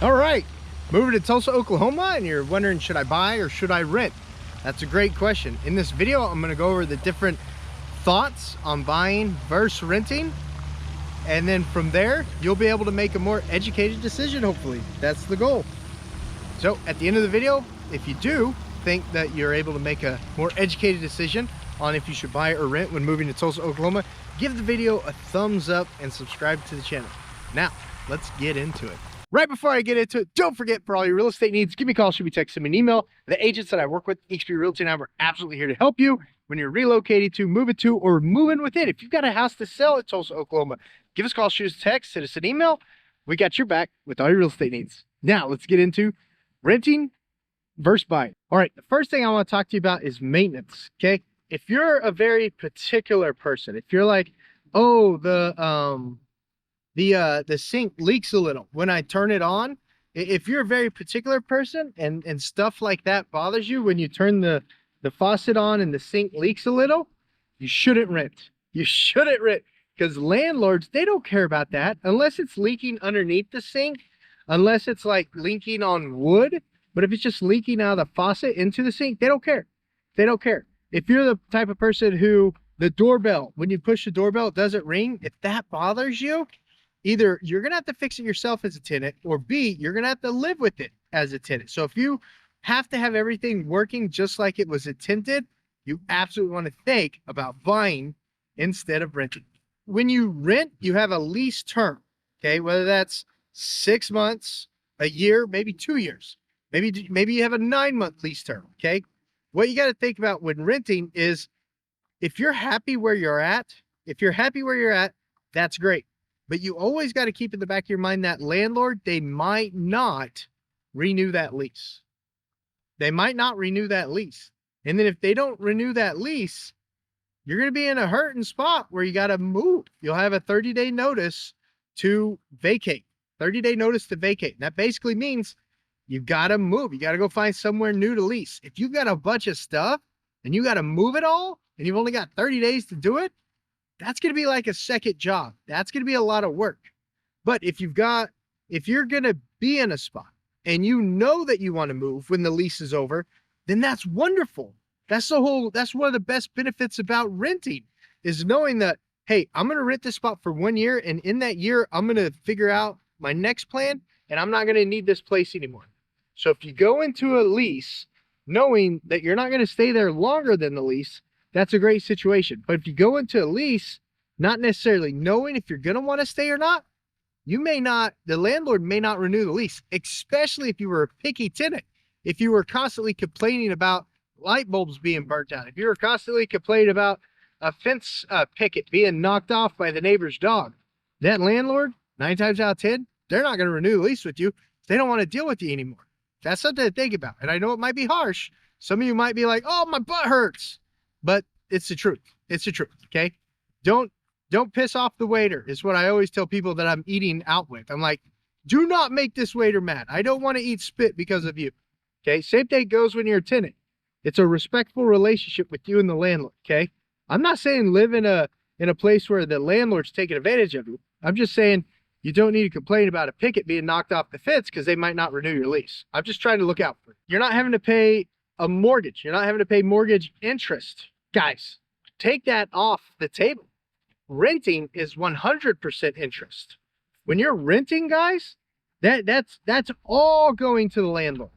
All right, moving to Tulsa, Oklahoma, and you're wondering, should I buy or should I rent? That's a great question. In this video, I'm gonna go over the different thoughts on buying versus renting. And then from there, you'll be able to make a more educated decision, hopefully. That's the goal. So at the end of the video, if you do think that you're able to make a more educated decision on if you should buy or rent when moving to Tulsa, Oklahoma, give the video a thumbs up and subscribe to the channel. Now, let's get into it. Right before I get into it, don't forget, for all your real estate needs, give me a call, shoot me a text, send me an email. The agents that I work with, XP Realty, and I, we're absolutely here to help you when you're relocating to, moving to, or moving within. If you've got a house to sell in Tulsa, Oklahoma, give us a call, shoot us a text, send us an email. We got your back with all your real estate needs. Now, let's get into renting versus buying. All right, the first thing I want to talk to you about is maintenance, okay? If you're a very particular person, if you're like, oh, the sink leaks a little when I turn it on. If you're a very particular person and stuff like that bothers you when you turn the faucet on and the sink leaks a little, you shouldn't rent. You shouldn't rent, because landlords, they don't care about that unless it's leaking underneath the sink, unless it's like leaking on wood. But if it's just leaking out of the faucet into the sink, they don't care. They don't care. If you're the type of person who the doorbell, when you push the doorbell, it doesn't ring, if that bothers you, either you're going to have to fix it yourself as a tenant, or B, you're going to have to live with it as a tenant. So if you have to have everything working just like it was intended, you absolutely want to think about buying instead of renting. When you rent, you have a lease term, okay? Whether that's 6 months, a year, maybe 2 years. Maybe you have a 9-month lease term, okay? What you got to think about when renting is, if you're happy where you're at, that's great. But you always got to keep in the back of your mind that landlord, they might not renew that lease. They might not renew that lease. And then if they don't renew that lease, you're going to be in a hurting spot where you got to move. You'll have a 30-day notice to vacate. 30-day notice to vacate. And that basically means you've got to move. You got to go find somewhere new to lease. If you've got a bunch of stuff and you got to move it all and you've only got 30 days to do it, that's going to be like a second job. That's going to be a lot of work. But if you're going to be in a spot and you know that you want to move when the lease is over, then that's wonderful. That's one of the best benefits about renting, is knowing that, hey, I'm going to rent this spot for 1 year. And in that year, I'm going to figure out my next plan, and I'm not going to need this place anymore. So if you go into a lease knowing that you're not going to stay there longer than the lease, that's a great situation. But if you go into a lease not necessarily knowing if you're going to want to stay or not, the landlord may not renew the lease, especially if you were a picky tenant. If you were constantly complaining about light bulbs being burnt out, if you were constantly complaining about a fence picket being knocked off by the neighbor's dog, that landlord, 9 times out of 10, they're not going to renew the lease with you. They don't want to deal with you anymore. That's something to think about. And I know it might be harsh. Some of you might be like, oh, my butt hurts. But it's the truth. It's the truth, okay? Don't piss off the waiter, is what I always tell people that I'm eating out with. I'm like, do not make this waiter mad. I don't want to eat spit because of you, okay? Same thing goes when you're a tenant. It's a respectful relationship with you and the landlord, okay? I'm not saying live in a place where the landlord's taking advantage of you. I'm just saying you don't need to complain about a picket being knocked off the fence because they might not renew your lease. I'm just trying to look out for you. You're not having to pay a mortgage. You're not having to pay mortgage interest. Guys, take that off the table. Renting is 100% interest. When you're renting, guys, that's all going to the landlord.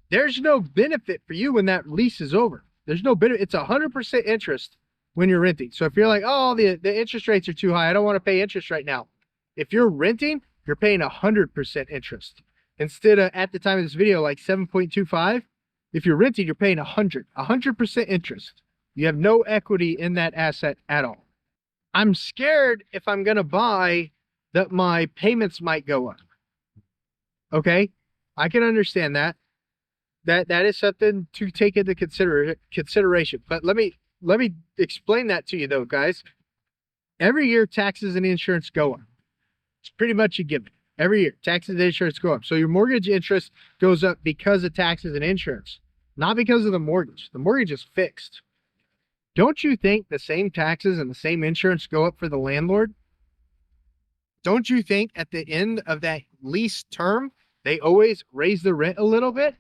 There's no benefit for you when that lease is over. There's no benefit. It's 100% interest when you're renting. So if you're like, oh, the interest rates are too high, I don't want to pay interest right now. If you're renting, you're paying 100% interest. Instead of, at the time of this video, like 7.25, if you're renting, you're paying 100% interest. You have no equity in that asset at all. I'm scared if I'm going to buy that my payments might go up. Okay, I can understand that. That is something to take into consideration. But let me explain that to you though, guys. Every year, taxes and insurance go up. It's pretty much a given. Every year, taxes and insurance go up. So your mortgage interest goes up because of taxes and insurance, not because of the mortgage. The mortgage is fixed. Don't you think the same taxes and the same insurance go up for the landlord? Don't you think at the end of that lease term They always raise the rent a little bit.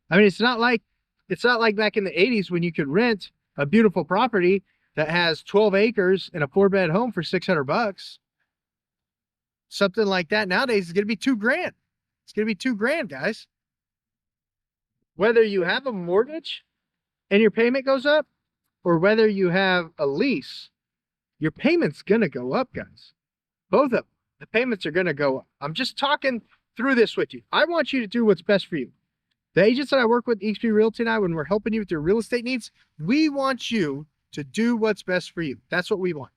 I mean, it's not like back in the 80s when you could rent a beautiful property that has 12 acres and a 4-bed home for $600. Something like that nowadays is going to be $2,000. It's going to be $2,000, guys. Whether you have a mortgage and your payment goes up, or whether you have a lease, your payment's going to go up, guys. Both of them. The payments are going to go up. I'm just talking through this with you. I want you to do what's best for you. The agents that I work with, eXp Realty and I, when we're helping you with your real estate needs, we want you to do what's best for you. That's what we want.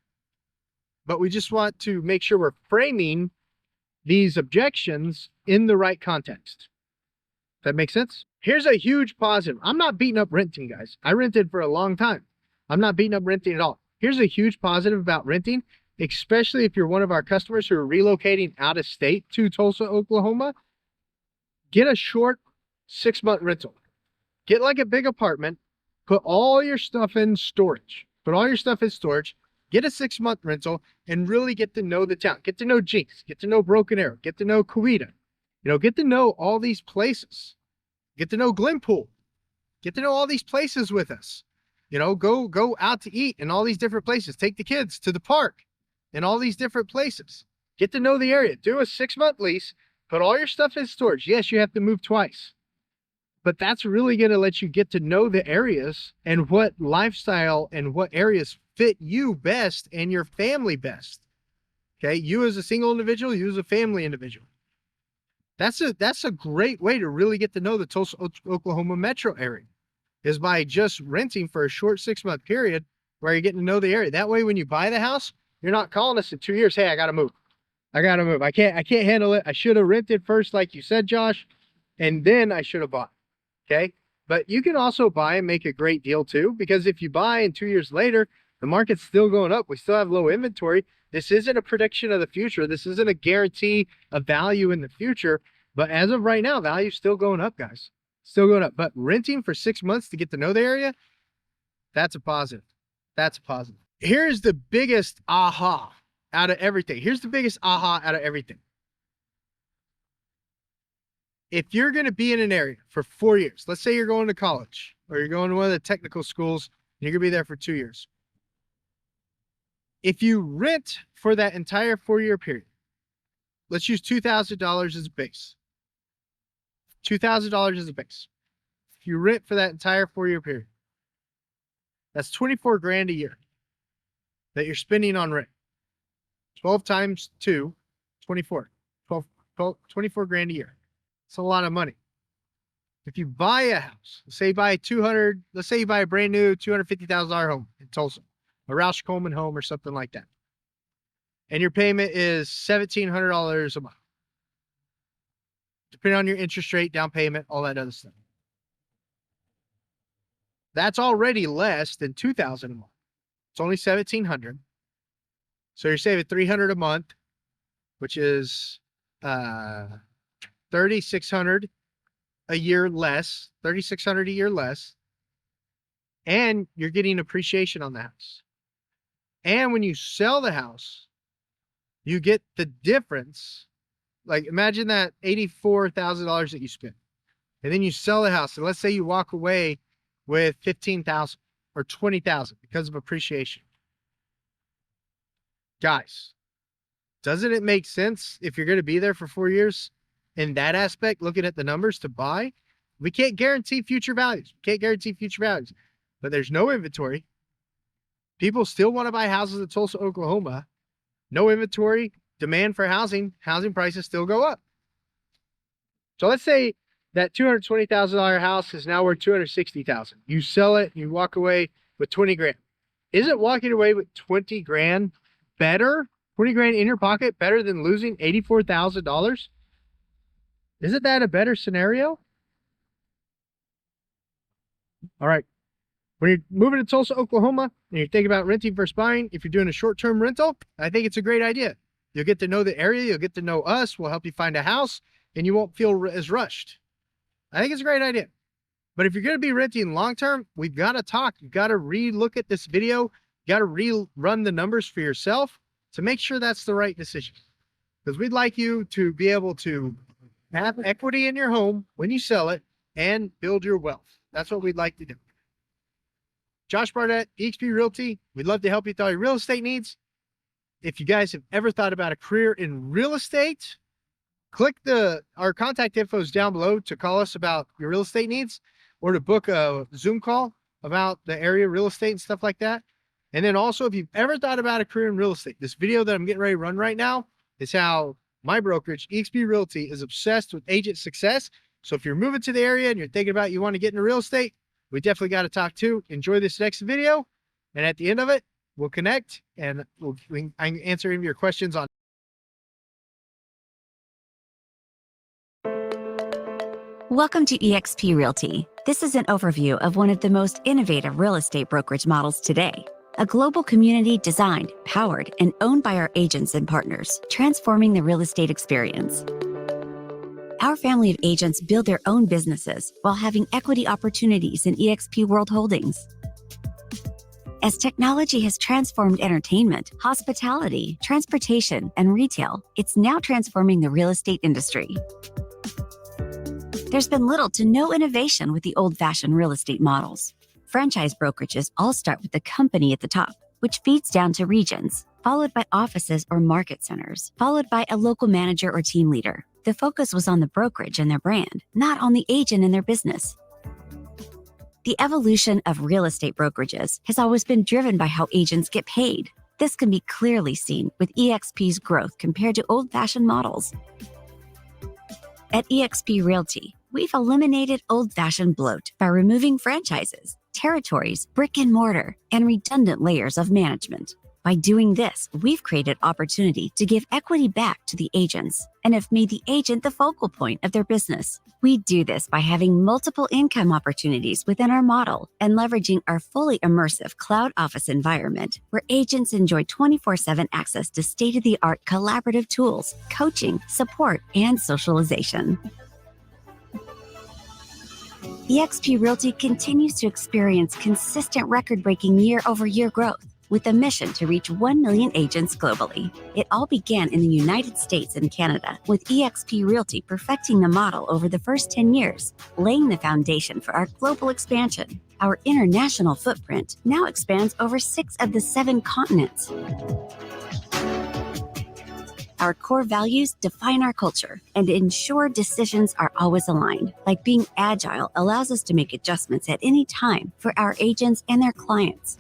But we just want to make sure we're framing these objections in the right context. That makes sense? Here's a huge positive. I'm not beating up renting, guys. I rented for a long time. I'm not beating up renting at all. Here's a huge positive about renting, especially if you're one of our customers who are relocating out of state to Tulsa, Oklahoma. Get a short 6-month rental. Get like a big apartment. Put all your stuff in storage. Put all your stuff in storage. Get a 6-month rental and really get to know the town. Get to know Jinx. Get to know Broken Arrow. Get to know Coweta. You know, get to know all these places. Get to know Glenpool. Get to know all these places with us. You know, go out to eat in all these different places. Take the kids to the park in all these different places. Get to know the area. Do a 6-month lease. Put all your stuff in storage. Yes, you have to move twice. But that's really going to let you get to know the areas and what lifestyle and what areas fit you best and your family best. Okay, you as a single individual, you as a family individual. That's a great way to really get to know the Tulsa, Oklahoma metro area, is by just renting for a short 6-month period where you're getting to know the area. That way, when you buy the house, you're not calling us in 2 years. Hey, I got to move. I got to move. I can't handle it. I should have rented first, like you said, Josh, and then I should have bought. Okay. But you can also buy and make a great deal too, because if you buy and 2 years later, the market's still going up. We still have low inventory. This isn't a prediction of the future. This isn't a guarantee of value in the future. But as of right now, value's still going up, guys. Still going up. But renting for 6 months to get to know the area, that's a positive. That's a positive. Here's the biggest aha out of everything. Here's the biggest aha out of everything. If you're going to be in an area for 4 years, let's say you're going to college or you're going to one of the technical schools, and you're going to be there for 2 years. If you rent for that entire 4-year period, let's use $2,000 as a base. $2,000 as a base. If you rent for that entire 4-year period, that's $24,000 a year that you're spending on rent. 12 times 2, 24. 24,000 a year. It's a lot of money. If you buy a house, let's say you buy a brand new $250,000 home in Tulsa, a Roush Coleman home or something like that, and your payment is $1,700 a month, depending on your interest rate, down payment, all that other stuff. That's already less than $2,000 a month. It's only $1,700. So you're saving $300 a month, which is $3,600 a year less, $3,600 a year less, and you're getting appreciation on the house. And when you sell the house, you get the difference. Like, imagine that $84,000 that you spent, and then you sell the house, and let's say you walk away with $15,000 or $20,000 because of appreciation. Guys, doesn't it make sense if you're going to be there for 4 years? In that aspect, looking at the numbers to buy, we can't guarantee future values. We can't guarantee future values, but there's no inventory. People still want to buy houses in Tulsa, Oklahoma. No inventory, demand for housing prices still go up. So let's say that $220,000 house is now worth $260,000. You sell it, you walk away with $20,000. Isn't walking away with $20,000 better? $20,000 in your pocket better than losing $84,000? Isn't that a better scenario? All right. When you're moving to Tulsa, Oklahoma, and you're thinking about renting versus buying, if you're doing a short-term rental, I think it's a great idea. You'll get to know the area. You'll get to know us. We'll help you find a house, and you won't feel as rushed. I think it's a great idea. But if you're going to be renting long-term, we've got to talk. You've got to re-look at this video. You got to rerun the numbers for yourself to make sure that's the right decision. Because we'd like you to be able to have equity in your home when you sell it, and build your wealth. That's what we'd like to do. Josh Barnett, eXp Realty. We'd love to help you with all your real estate needs. If you guys have ever thought about a career in real estate, click our contact info is down below to call us about your real estate needs or to book a Zoom call about the area real estate and stuff like that. And then also, if you've ever thought about a career in real estate, this video that I'm getting ready to run right now is how my brokerage, eXp Realty, is obsessed with agent success. So if you're moving to the area and you're thinking about you want to get into real estate, we definitely got to talk too. Enjoy this next video. And at the end of it, we'll connect and I can answer any of your questions on. Welcome to eXp Realty. This is an overview of one of the most innovative real estate brokerage models today. A global community designed, powered, and owned by our agents and partners, transforming the real estate experience. Our family of agents build their own businesses while having equity opportunities in eXp World Holdings. As technology has transformed entertainment, hospitality, transportation, and retail, it's now transforming the real estate industry. There's been little to no innovation with the old-fashioned real estate models. Franchise brokerages all start with the company at the top, which feeds down to regions, followed by offices or market centers, followed by a local manager or team leader. The focus was on the brokerage and their brand, not on the agent and their business. The evolution of real estate brokerages has always been driven by how agents get paid. This can be clearly seen with eXp's growth compared to old-fashioned models. At eXp Realty, we've eliminated old-fashioned bloat by removing franchises, territories, brick and mortar, and redundant layers of management. By doing this, we've created opportunity to give equity back to the agents and have made the agent the focal point of their business. We do this by having multiple income opportunities within our model and leveraging our fully immersive cloud office environment where agents enjoy 24/7 access to state-of-the-art collaborative tools, coaching, support, and socialization. eXp Realty continues to experience consistent record-breaking year-over-year growth with a mission to reach 1 million agents globally. It all began in the United States and Canada, with eXp Realty perfecting the model over the first 10 years, laying the foundation for our global expansion. Our international footprint now expands over 6 of the 7 continents. Our core values define our culture and ensure decisions are always aligned. Like being agile allows us to make adjustments at any time for our agents and their clients.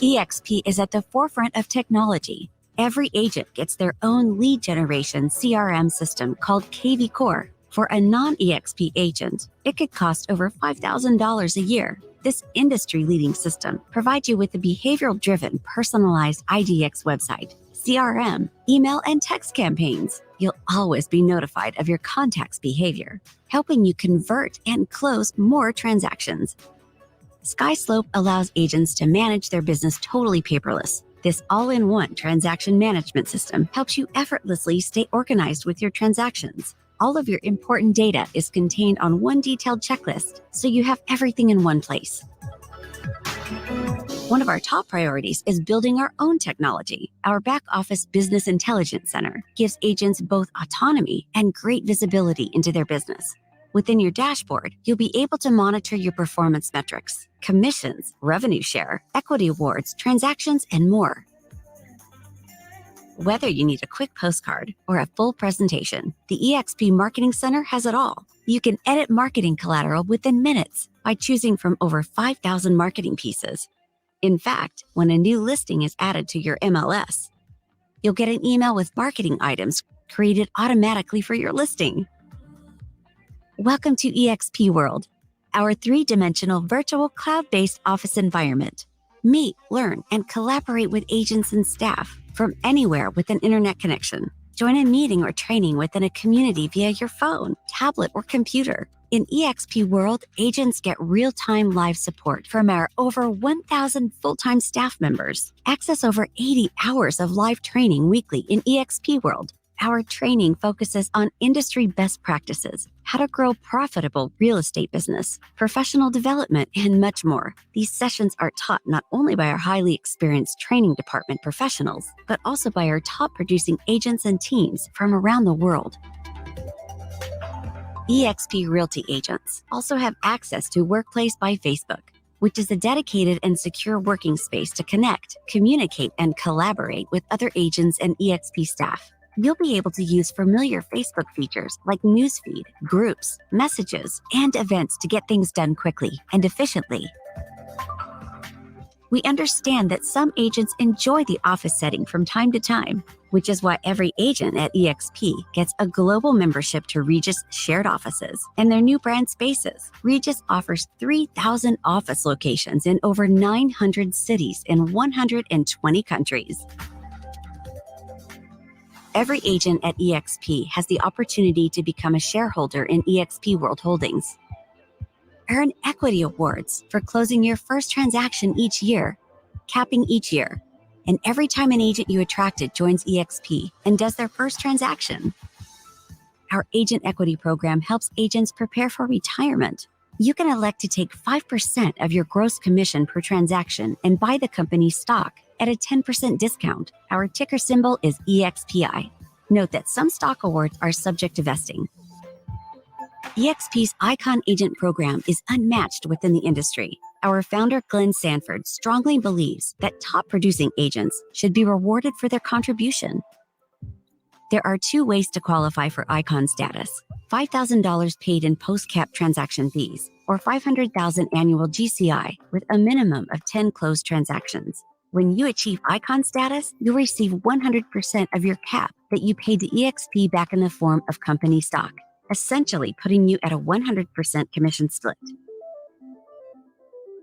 eXp is at the forefront of technology. Every agent gets their own lead generation CRM system called KV Core. For a non-eXp agent, it could cost over $5,000 a year. This industry-leading system provides you with a behavioral-driven, personalized IDX website, CRM, email, and text campaigns. You'll always be notified of your contact's behavior, helping you convert and close more transactions. SkySlope allows agents to manage their business totally paperless. This all-in-one transaction management system helps you effortlessly stay organized with your transactions. All of your important data is contained on one detailed checklist, so you have everything in one place. One of our top priorities is building our own technology. Our back-office business intelligence center gives agents both autonomy and great visibility into their business. Within your dashboard, you'll be able to monitor your performance metrics, commissions, revenue share, equity awards, transactions, and more. Whether you need a quick postcard or a full presentation, the eXp Marketing Center has it all. You can edit marketing collateral within minutes by choosing from over 5,000 marketing pieces. In fact, when a new listing is added to your MLS, you'll get an email with marketing items created automatically for your listing. Welcome to eXp World, our 3-dimensional virtual cloud-based office environment. Meet, learn, and collaborate with agents and staff from anywhere with an internet connection. Join a meeting or training within a community via your phone, tablet, or computer. In eXp World, agents get real-time live support from our over 1,000 full-time staff members. Access over 80 hours of live training weekly in eXp World. Our training focuses on industry best practices, how to grow profitable real estate business, professional development, and much more. These sessions are taught not only by our highly experienced training department professionals, but also by our top producing agents and teams from around the world. eXp Realty agents also have access to Workplace by Facebook, which is a dedicated and secure working space to connect, communicate, and collaborate with other agents and eXp staff. You'll be able to use familiar Facebook features like newsfeed, groups, messages, and events to get things done quickly and efficiently. We understand that some agents enjoy the office setting from time to time, which is why every agent at eXp gets a global membership to Regus shared offices and their new brand spaces. Regus offers 3,000 office locations in over 900 cities in 120 countries. Every agent at eXp has the opportunity to become a shareholder in eXp World Holdings. Earn equity awards for closing your first transaction each year, capping each year, and every time an agent you attracted joins eXp and does their first transaction. Our agent equity program helps agents prepare for retirement. You can elect to take 5% of your gross commission per transaction and buy the company's stock at a 10% discount. Our ticker symbol is EXPI. Note that some stock awards are subject to vesting. eXp's Icon Agent program is unmatched within the industry. Our founder, Glenn Sanford, strongly believes that top-producing agents should be rewarded for their contribution. There are 2 ways to qualify for Icon status: $5,000 paid in post-cap transaction fees, or $500,000 annual GCI with a minimum of 10 closed transactions. When you achieve Icon status, you'll receive 100% of your cap that you paid to eXp back in the form of company stock, essentially putting you at a 100% commission split.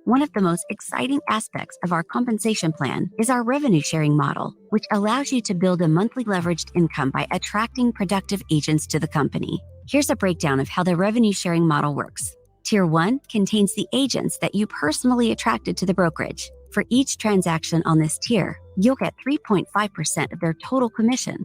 One of the most exciting aspects of our compensation plan is our revenue sharing model, which allows you to build a monthly leveraged income by attracting productive agents to the company. Here's a breakdown of how the revenue sharing model works. Tier 1 contains the agents that you personally attracted to the brokerage. For each transaction on this tier, you'll get 3.5% of their total commission.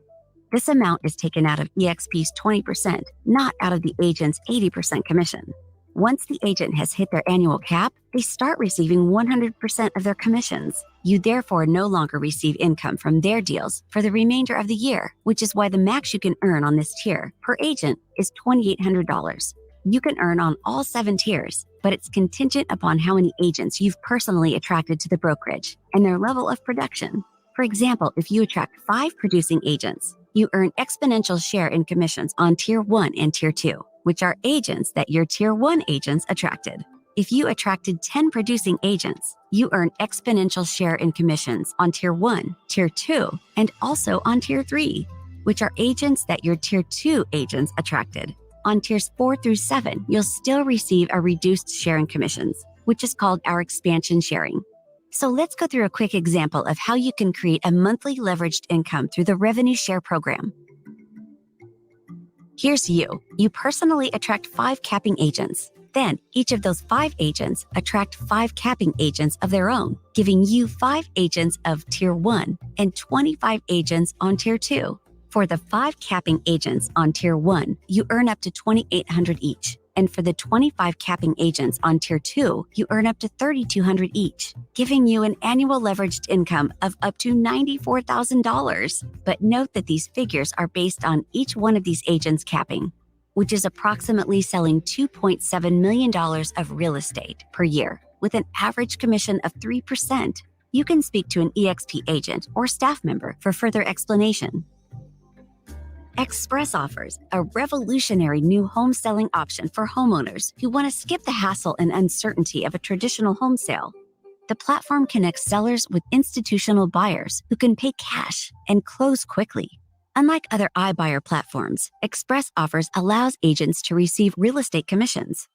This amount is taken out of eXp's 20%, not out of the agent's 80% commission. Once the agent has hit their annual cap, they start receiving 100% of their commissions. You therefore no longer receive income from their deals for the remainder of the year, which is why the max you can earn on this tier per agent is $2,800. You can earn on all 7 tiers, but it's contingent upon how many agents you've personally attracted to the brokerage and their level of production. For example, if you attract 5 producing agents, you earn exponential share in commissions on Tier 1 and Tier 2, which are agents that your Tier 1 agents attracted. If you attracted 10 producing agents, you earn exponential share in commissions on Tier 1, Tier 2, and also on Tier 3, which are agents that your Tier 2 agents attracted. On Tiers 4 through 7, you'll still receive a reduced share in commissions, which is called our expansion sharing. So let's go through a quick example of how you can create a monthly leveraged income through the revenue share program. Here's you. You personally attract 5 capping agents. Then each of those 5 agents attract 5 capping agents of their own, giving you 5 agents of Tier 1 and 25 agents on Tier 2. For the 5 capping agents on Tier 1, you earn up to $2,800 each. And for the 25 capping agents on Tier 2, you earn up to $3,200 each, giving you an annual leveraged income of up to $94,000. But note that these figures are based on each one of these agents capping, which is approximately selling $2.7 million of real estate per year, with an average commission of 3%. You can speak to an eXp agent or staff member for further explanation. Express offers a revolutionary new home selling option for homeowners who want to skip the hassle and uncertainty of a traditional home sale. The platform connects sellers with institutional buyers who can pay cash and close quickly. Unlike other iBuyer platforms, Express Offers allows agents to receive real estate commissions.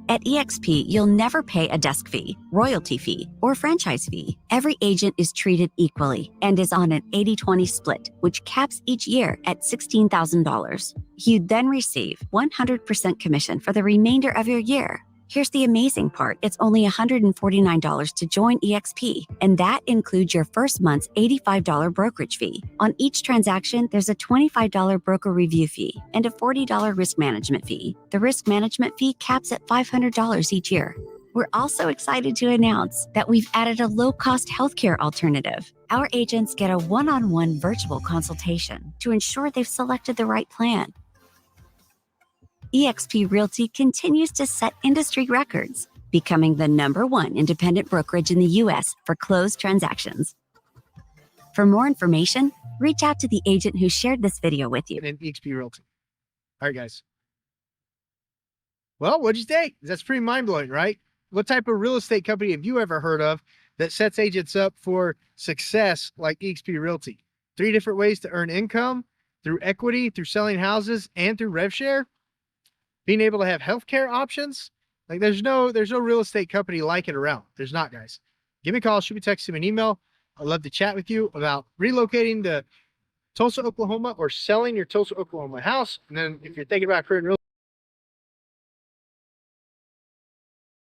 At eXp, you'll never pay a desk fee, royalty fee, or franchise fee. Every agent is treated equally and is on an 80-20 split, which caps each year at $16,000. You then receive 100% commission for the remainder of your year. Here's the amazing part. It's only $149 to join eXp, and that includes your first month's $85 brokerage fee. On each transaction, there's a $25 broker review fee and a $40 risk management fee. The risk management fee caps at $500 each year. We're also excited to announce that we've added a low-cost healthcare alternative. Our agents get a one-on-one virtual consultation to ensure they've selected the right plan. eXp Realty continues to set industry records, becoming the #1 independent brokerage in the U.S. for closed transactions. For more information, reach out to the agent who shared this video with you. And eXp Realty. All right, guys. Well, what'd you think? That's pretty mind-blowing, right? What type of real estate company have you ever heard of that sets agents up for success like eXp Realty? 3 different ways to earn income: through equity, through selling houses, and through rev share. Being able to have healthcare options. Like there's no real estate company like it around. There's not, guys. Give me a call, shoot me a text, me an email. I'd love to chat with you about relocating to Tulsa, Oklahoma, or selling your Tulsa, Oklahoma house. And then if you're thinking about a career in real